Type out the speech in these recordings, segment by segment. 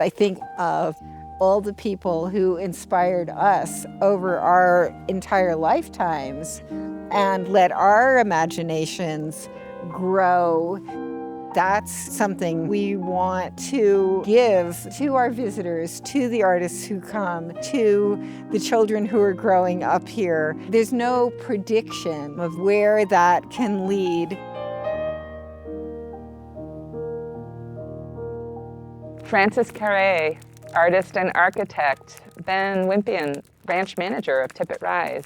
I think of all the people who inspired us over our entire lifetimes and let our imaginations grow. That's something we want to give to our visitors, to the artists who come, to the children who are growing up here. There's no prediction of where that can lead. Francis Kéré, artist and architect, then Wynthein, branch manager of Tippet Rise.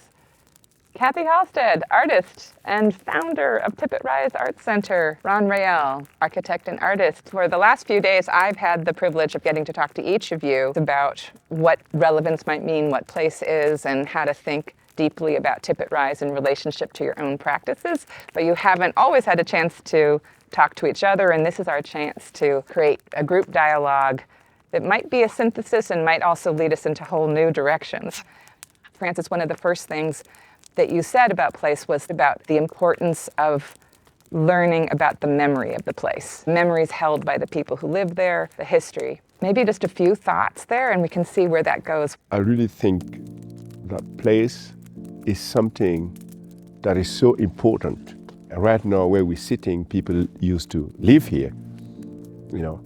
Cathy Halstead, artist and founder of Tippet Rise Art Center. Rael, architect and artist. For the last few days, I've had the privilege of getting to talk to each of you about what relevance might mean, what place is, and how to think deeply about Tippet Rise in relationship to your own practices. But you haven't always had a chance to talk to each other, and this is our chance to create a group dialogue that might be a synthesis and might also lead us into whole new directions. Francis, one of the first things that you said about place was about the importance of learning about the memory of the place. Memories held by the people who live there, the history. Maybe just a few thoughts there and we can see where that goes. I really think that place is something that is so important. And right now where we're sitting, people used to live here, you know.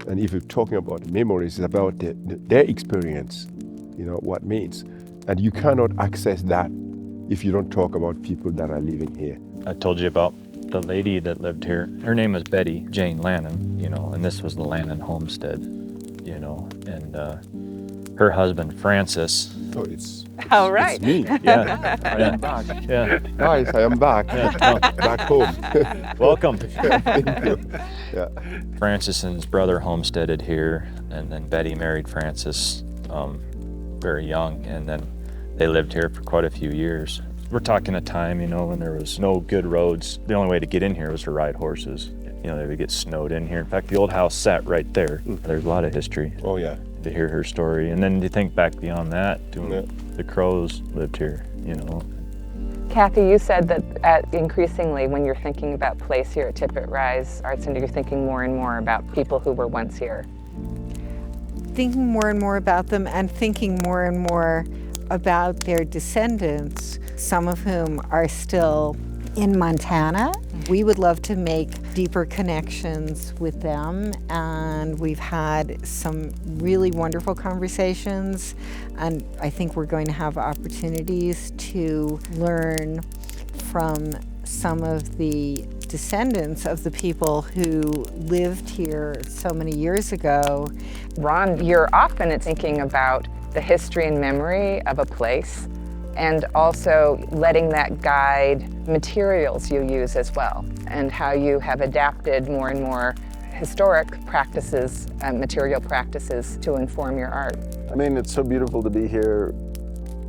And if you're talking about memories, it's about their experience, you know, what it means. And you cannot access that if you don't talk about people that are living here. I told you about the lady that lived here. Her name was Betty Jane Lannon, you know, and this was the Lannon homestead, you know, and her husband, Francis. Oh, it's right. It's me. Yeah, I am back. Yeah. Guys, I am back. Back home. Welcome. Thank you. Yeah. Francis and his brother homesteaded here, and then Betty married Francis very young, and then they lived here for quite a few years. We're talking a time, you know, when there was no good roads. The only way to get in here was to ride horses. You know, they would get snowed in here. In fact, the old house sat right there. There's a lot of history. Oh, yeah. To hear her story. And then you think back beyond that, the Crows lived here, you know. Cathy, you said that increasingly when you're thinking about place here at Tippet Rise Art Center, you're thinking more and more about people who were once here. Thinking more and more about them and thinking more and more about their descendants, some of whom are still in Montana. We would love to make deeper connections with them, and we've had some really wonderful conversations, and I think we're going to have opportunities to learn from some of the descendants of the people who lived here so many years ago. Ron, you're often thinking about the history and memory of a place, and also letting that guide materials you use as well, and how you have adapted more and more historic practices, material practices to inform your art. I mean, it's so beautiful to be here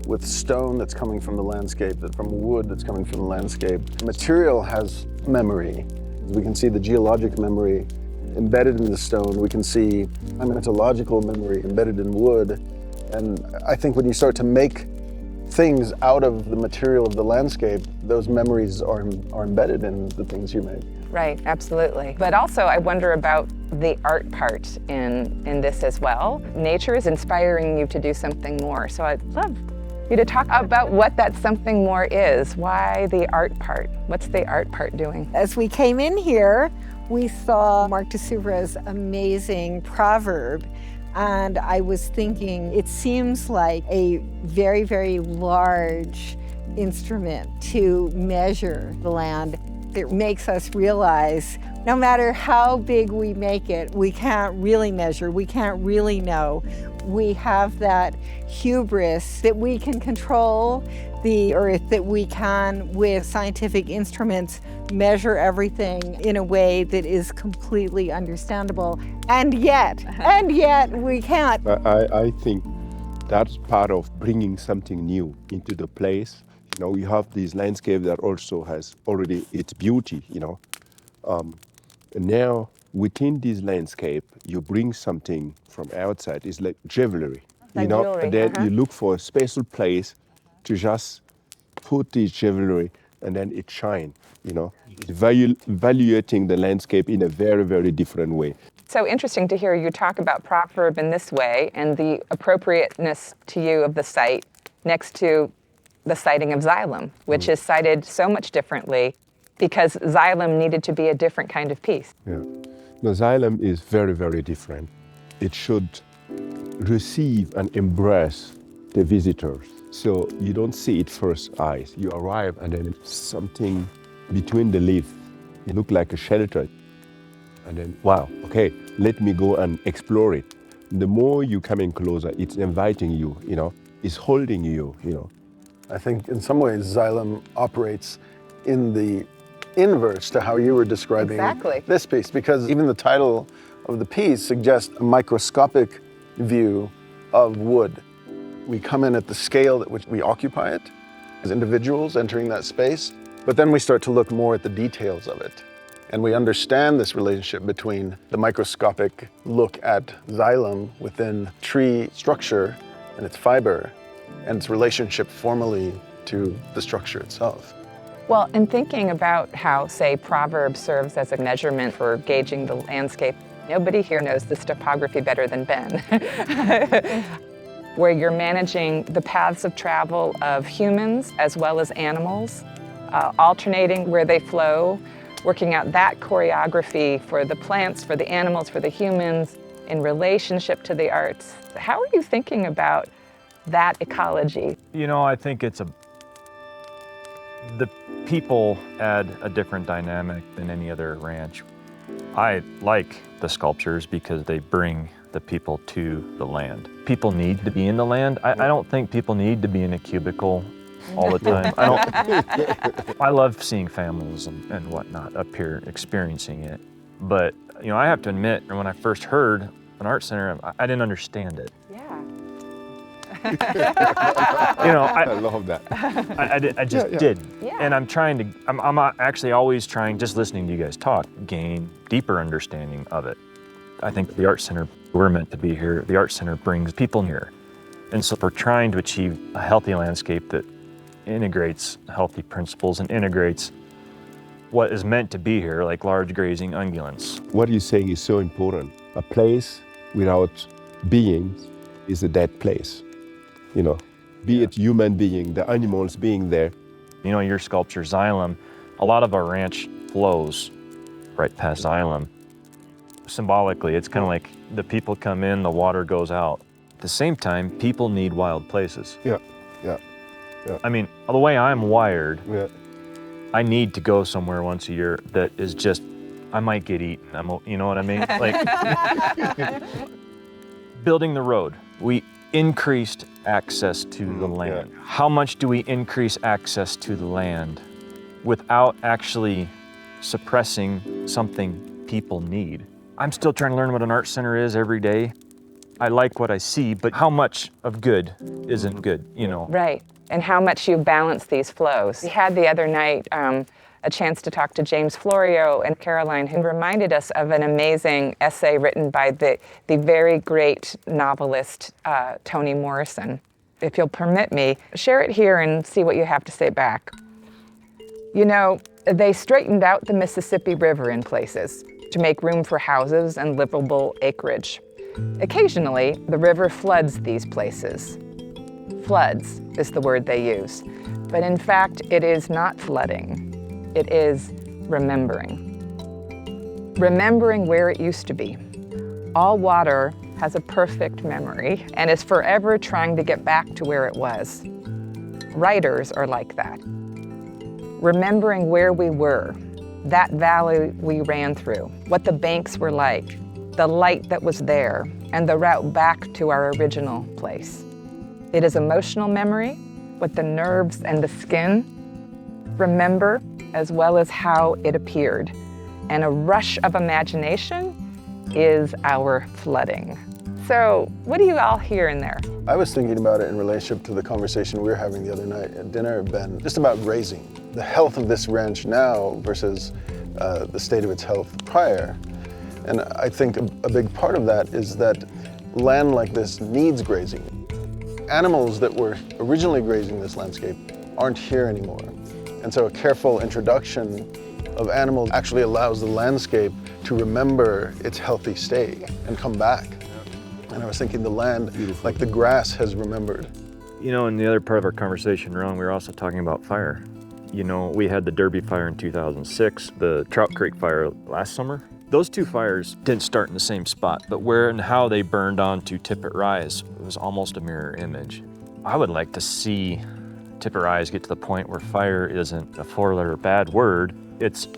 with stone that's coming from the landscape, from wood that's coming from the landscape. Material has memory. We can see the geologic memory embedded in the stone. We can see, I mean, mythological memory embedded in wood. And I think when you start to make things out of the material of the landscape, those memories are embedded in the things you make. Right, absolutely. But also I wonder about the art part in this as well. Nature is inspiring you to do something more. So I'd love you to talk about what that something more is. Why the art part? What's the art part doing? As we came in here, we saw Marc de Souvre's amazing proverb. And I was thinking, it seems like a very, very large instrument to measure the land. It makes us realize no matter how big we make it, we can't really measure, we can't really know. We have that hubris that we can control the earth, that we can, with scientific instruments, measure everything in a way that is completely understandable. And yet we can't. I think that's part of bringing something new into the place. You know, we have this landscape that also has already its beauty, you know. And now within this landscape, you bring something from outside. It's like jewelry, like you know, jewelry, and then you look for a special place to just put this jewelry and then it shine, you know. It's evaluating the landscape in a very, very different way. So interesting to hear you talk about proverb in this way and the appropriateness to you of the site next to the siting of xylem, which is cited so much differently because xylem needed to be a different kind of piece. Yeah. The xylem is very, very different. It should receive and embrace the visitors. So you don't see it first eyes. You arrive and then something between the leaves. It looks like a shelter. And then, wow, okay, let me go and explore it. The more you come in closer, it's inviting you, it's holding you, I think in some ways xylem operates in the inverse to how you were describing this piece, because even the title of the piece suggests a microscopic view of wood. We come in at the scale at which we occupy it as individuals entering that space, but then we start to look more at the details of it. And we understand this relationship between the microscopic look at xylem within tree structure and its fiber and its relationship formally to the structure itself. Well, in thinking about how, say, proverb serves as a measurement for gauging the landscape, nobody here knows this topography better than Ben. Where you're managing the paths of travel of humans as well as animals, alternating where they flow, working out that choreography for the plants, for the animals, for the humans, in relationship to the arts. How are you thinking about that ecology? I think the people add a different dynamic than any other ranch. I like the sculptures because they bring the people to the land. People need to be in the land. I don't think people need to be in a cubicle all the time. I love seeing families and whatnot up here experiencing it. But, I have to admit, when I first heard an art center, I didn't understand it. Yeah. I love that. I just didn't. Yeah. And I'm actually always trying, just listening to you guys talk, gain deeper understanding of it. I think the art center, we're meant to be here. The art center brings people here. And so we're trying to achieve a healthy landscape that integrates healthy principles and integrates what is meant to be here, like large grazing ungulates. What you're saying is so important. A place without beings is a dead place. Be it human being, the animals being there. Your sculpture, xylem, a lot of our ranch flows right past xylem. Symbolically, it's kind of like the people come in, the water goes out. At the same time, people need wild places. Yeah. I mean, the way I'm wired, Yeah. I need to go somewhere once a year that is just, I might get eaten. You know what I mean? Like, building the road, we increased access to the land. Yeah. How much do we increase access to the land without actually suppressing something people need? I'm still trying to learn what an art center is every day. I like what I see, but how much of good isn't good, Right, and how much you balance these flows. We had the other night a chance to talk to James Florio and Caroline, who reminded us of an amazing essay written by the very great novelist Toni Morrison. If you'll permit me, share it here and see what you have to say back. They straightened out the Mississippi River in places to make room for houses and livable acreage. Occasionally, the river floods these places. Floods is the word they use. But in fact, it is not flooding. It is remembering. Remembering where it used to be. All water has a perfect memory and is forever trying to get back to where it was. Writers are like that. Remembering where we were, that valley we ran through, what the banks were like, the light that was there, and the route back to our original place. It is emotional memory, what the nerves and the skin remember, as well as how it appeared. And a rush of imagination is our flooding. So, what do you all hear in there? I was thinking about it in relationship to the conversation we were having the other night at dinner, Ben, just about grazing. The health of this ranch now versus the state of its health prior. And I think a big part of that is that land like this needs grazing. Animals that were originally grazing this landscape aren't here anymore. And so a careful introduction of animals actually allows the landscape to remember its healthy state and come back. And I was thinking the land, like the grass has remembered. You know, in the other part of our conversation, Ron, we were also talking about fire. You know, we had the Derby fire in 2006, the Trout Creek fire last summer. Those two fires didn't start in the same spot, but where and how they burned onto Tippet Rise was almost a mirror image. I would like to see Tippet Rise get to the point where fire isn't a four-letter bad word, it's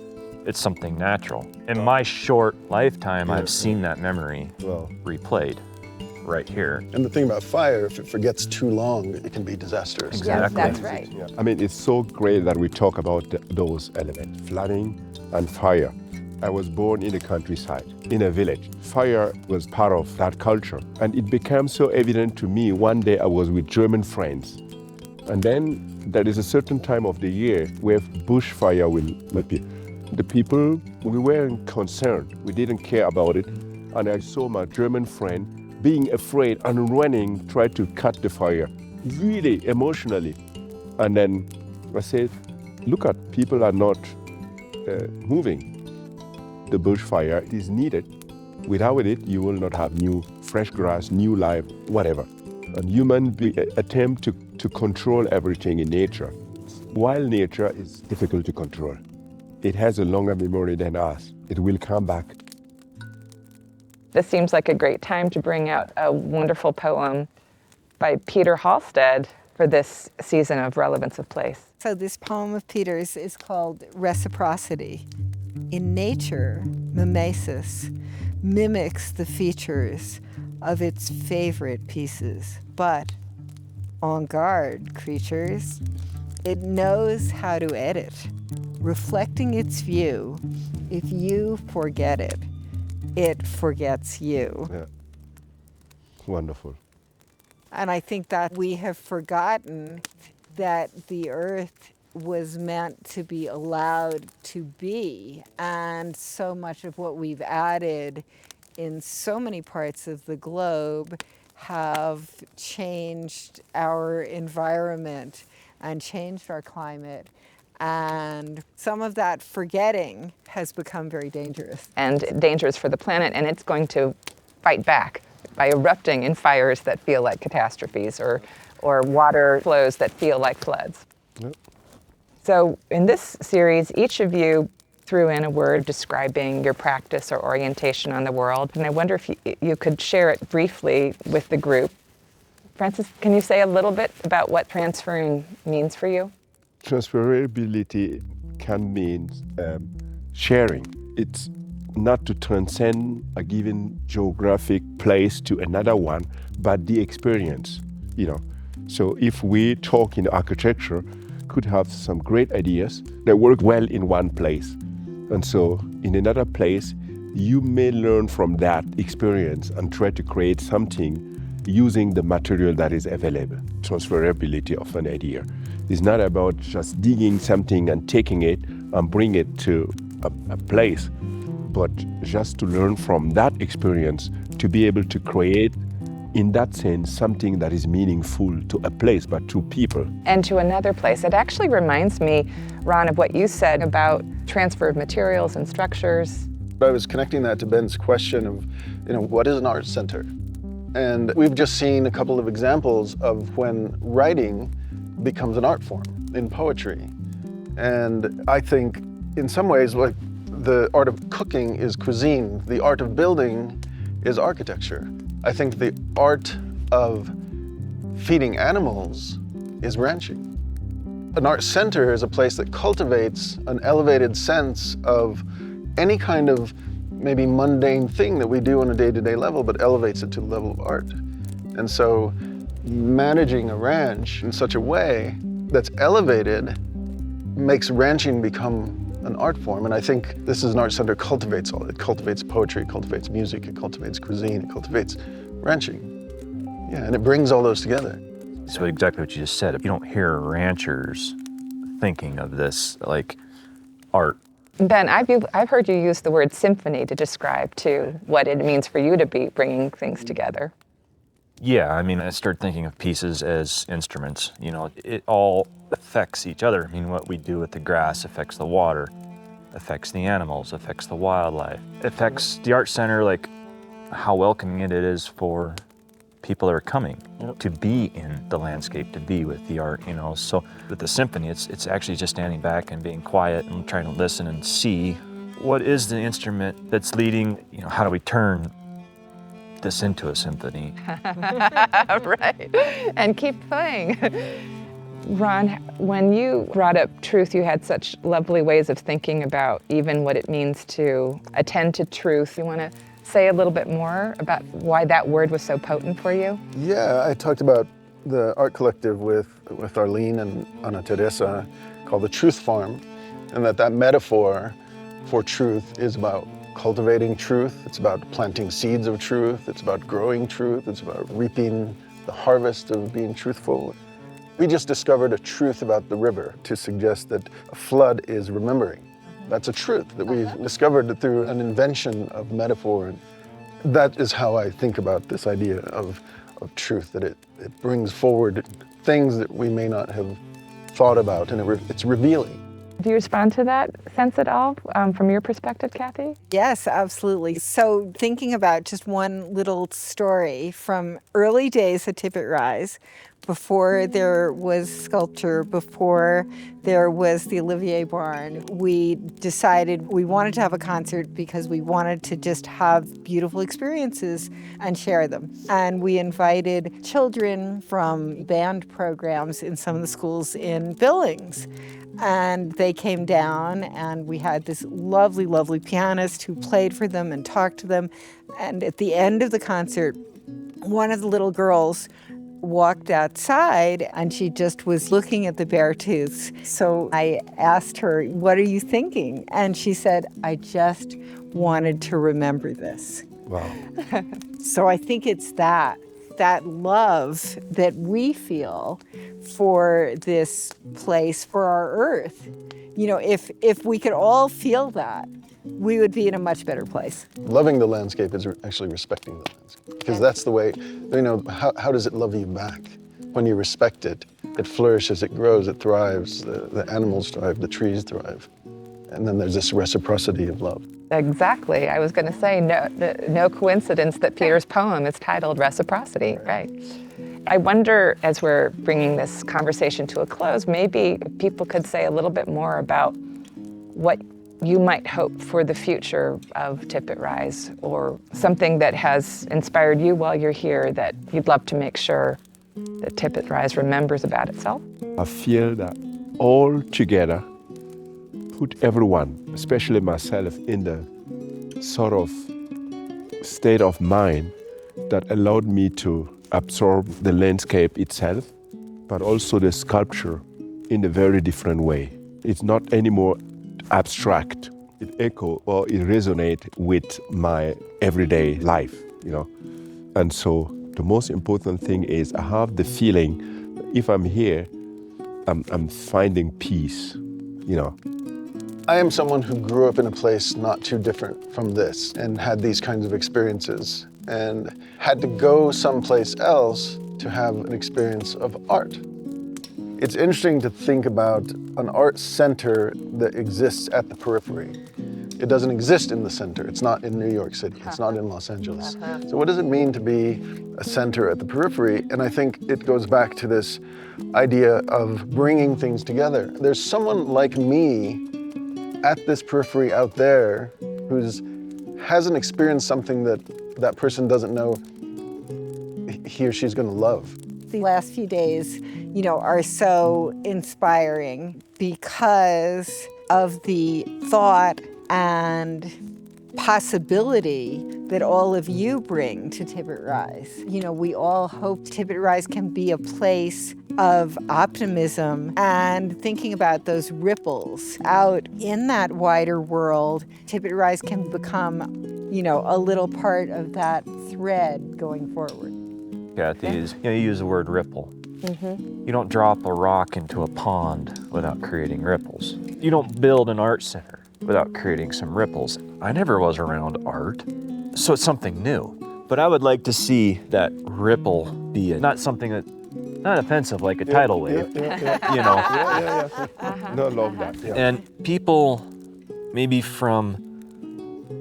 something natural. In my short lifetime, I've seen that memory replayed right here. And the thing about fire, if it forgets too long, it can be disastrous. Yes, that's right. Yeah. I mean, it's so great that we talk about those elements, flooding and fire. I was born in the countryside, in a village. Fire was part of that culture. And it became so evident to me, one day I was with German friends. And then there is a certain time of the year where bushfire will appear. The people, we weren't concerned. We didn't care about it. And I saw my German friend being afraid and running, tried to cut the fire, really emotionally. And then I said, look at, people are not moving. The bushfire is needed. Without it, you will not have new fresh grass, new life, whatever. And human attempt to control everything in nature. Wild nature is difficult to control. It has a longer memory than us. It will come back. This seems like a great time to bring out a wonderful poem by Peter Halstead for this season of Relevance of Place. So this poem of Peter's is called Reciprocity. In nature, mimesis mimics the features of its favorite pieces, but en garde, creatures, it knows how to edit, reflecting its view. If you forget it, it forgets you. Yeah. Wonderful. And I think that we have forgotten that the earth was meant to be allowed to be. And so much of what we've added in so many parts of the globe have changed our environment and changed our climate. And some of that forgetting has become very dangerous. And dangerous for the planet, and it's going to fight back by erupting in fires that feel like catastrophes or water flows that feel like floods. Yep. So in this series, each of you threw in a word describing your practice or orientation on the world, and I wonder if you could share it briefly with the group. Francis, can you say a little bit about what transferring means for you? Transferability can mean sharing. It's not to transcend a given geographic place to another one, but the experience, you know. So if we talk in architecture, could have some great ideas that work well in one place. And so in another place, you may learn from that experience and try to create something using the material that is available. Transferability of an idea is not about just digging something and taking it and bring it to a place, but just to learn from that experience to be able to create, in that sense, something that is meaningful to a place, but to people. And to another place. It actually reminds me, Ron, of what you said about transfer of materials and structures. I was connecting that to Ben's question of, what is an art center? And we've just seen a couple of examples of when writing becomes an art form in poetry. And I think in some ways, like the art of cooking is cuisine, the art of building is architecture. I think the art of feeding animals is ranching. An art center is a place that cultivates an elevated sense of any kind of maybe mundane thing that we do on a day-to-day level, but elevates it to the level of art. And so managing a ranch in such a way that's elevated makes ranching become an art form. And I think this is an art center cultivates all. It cultivates poetry, it cultivates music, it cultivates cuisine, it cultivates ranching. Yeah, and it brings all those together. So exactly what you just said. You don't hear ranchers thinking of this like art. Ben, I've heard you use the word symphony to describe too what it means for you to be bringing things together. Yeah, I mean, I started thinking of pieces as instruments. It all affects each other. I mean, what we do with the grass affects the water. affects the animals, affects the wildlife, affects the art center, like how welcoming it is for people that are coming to be in the landscape, to be with the art, you know. So with the symphony, it's actually just standing back and being quiet and trying to listen and see what is the instrument that's leading, you know, how do we turn this into a symphony? Right, and keep playing. Ron, when you brought up truth, you had such lovely ways of thinking about even what it means to attend to truth. You want to say a little bit more about why that word was so potent for you? Yeah, I talked about the art collective with Arlene and Ana Teresa called the Truth Farm, and that metaphor for truth is about cultivating truth, it's about planting seeds of truth, it's about growing truth, it's about reaping the harvest of being truthful. We just discovered a truth about the river to suggest that a flood is remembering. That's a truth that we discovered through an invention of metaphor. And that is how I think about this idea of truth, that it brings forward things that we may not have thought about, and it's revealing. Do you respond to that sense at all from your perspective, Cathy? Yes, absolutely. So thinking about just one little story from early days at Tippet Rise, before there was sculpture, before there was the Olivier Barn, we decided we wanted to have a concert because we wanted to just have beautiful experiences and share them. And we invited children from band programs in some of the schools in Billings. And they came down, and we had this lovely, lovely pianist who played for them and talked to them. And at the end of the concert, one of the little girls walked outside, and she just was looking at the Beartooths. So I asked her, "What are you thinking?" And she said, "I just wanted to remember this." Wow. So I think it's that love that we feel for this place, for our earth. You know, if we could all feel that, we would be in a much better place. Loving the landscape is actually respecting the landscape, because that's the way, you know, how does it love you back? When you respect it, it flourishes, it grows, it thrives, the animals thrive, the trees thrive. And then there's this reciprocity of love. Exactly. I was going to say, no coincidence that Peter's poem is titled Reciprocity, right? I wonder, as we're bringing this conversation to a close, maybe people could say a little bit more about what you might hope for the future of Tippet Rise, or something that has inspired you while you're here that you'd love to make sure that Tippet Rise remembers about itself. I feel that all together put everyone, especially myself, in the sort of state of mind that allowed me to absorb the landscape itself, but also the sculpture in a very different way. It's not anymore abstract. It echoes or it resonates with my everyday life, you know. And so the most important thing is I have the feeling that if I'm here, I'm finding peace, you know. I am someone who grew up in a place not too different from this and had these kinds of experiences and had to go someplace else to have an experience of art. It's interesting to think about an art center that exists at the periphery. It doesn't exist in the center. It's not in New York City. It's not in Los Angeles. So what does it mean to be a center at the periphery? And I think it goes back to this idea of bringing things together. There's someone like me at this periphery out there who hasn't experienced something that person doesn't know he or she's going to love. The last few days, you know, are so inspiring because of the thought and possibility that all of you bring to Tippet Rise. You know, we all hope Tippet Rise can be a place of optimism and thinking about those ripples out in that wider world. Tippet Rise can become, you know, a little part of that thread going forward. Cathy, is, you use the word ripple. Mm-hmm. You don't drop a rock into a pond without creating ripples. You don't build an art center without creating some ripples. I never was around art, so it's something new. But I would like to see that ripple be not something that, not offensive like a tidal wave, you know. No, I love that. Yeah. And people maybe from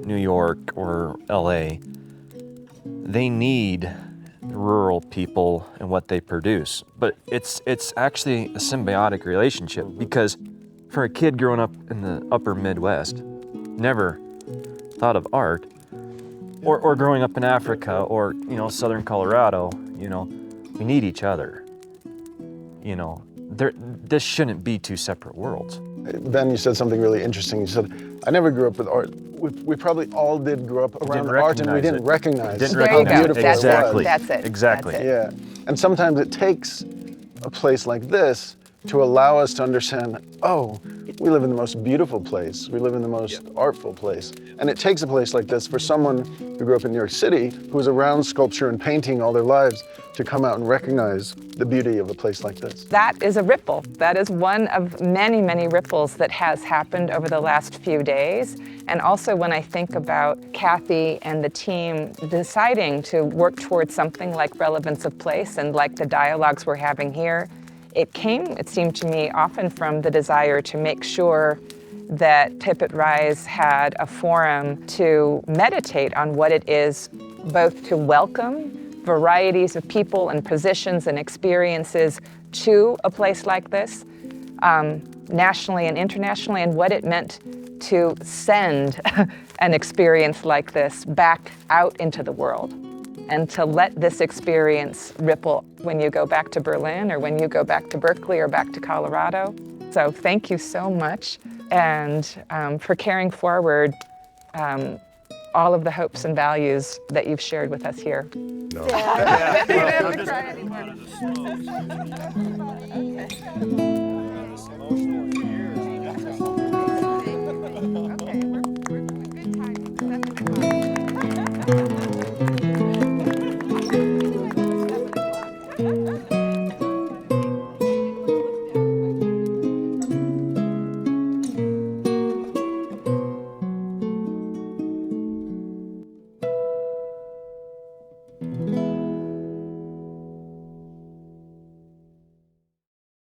New York or LA, they need rural people and what they produce. But it's actually a symbiotic relationship, because for a kid growing up in the upper Midwest, never thought of art, or growing up in Africa or, southern Colorado, we need each other. This shouldn't be two separate worlds. Ben, you said something really interesting. You said, I never grew up with art. We probably all did grow up around art, and we didn't recognize how beautiful it was. That's it. Exactly. That's it. Yeah, and sometimes it takes a place like this to allow us to understand, oh, we live in the most beautiful place. We live in the most artful place. And it takes a place like this for someone who grew up in New York City, who was around sculpture and painting all their lives, to come out and recognize the beauty of a place like this. That is a ripple. That is one of many, many ripples that has happened over the last few days. And also when I think about Cathy and the team deciding to work towards something like Relevance of Place and like the dialogues we're having here, it seemed to me, often from the desire to make sure that Tippet Rise had a forum to meditate on what it is, both to welcome varieties of people and positions and experiences to a place like this, nationally and internationally, and what it meant to send an experience like this back out into the world, and to let this experience ripple when you go back to Berlin or when you go back to Berkeley or back to Colorado. So thank you so much, and for carrying forward all of the hopes and values that you've shared with us here. Okay.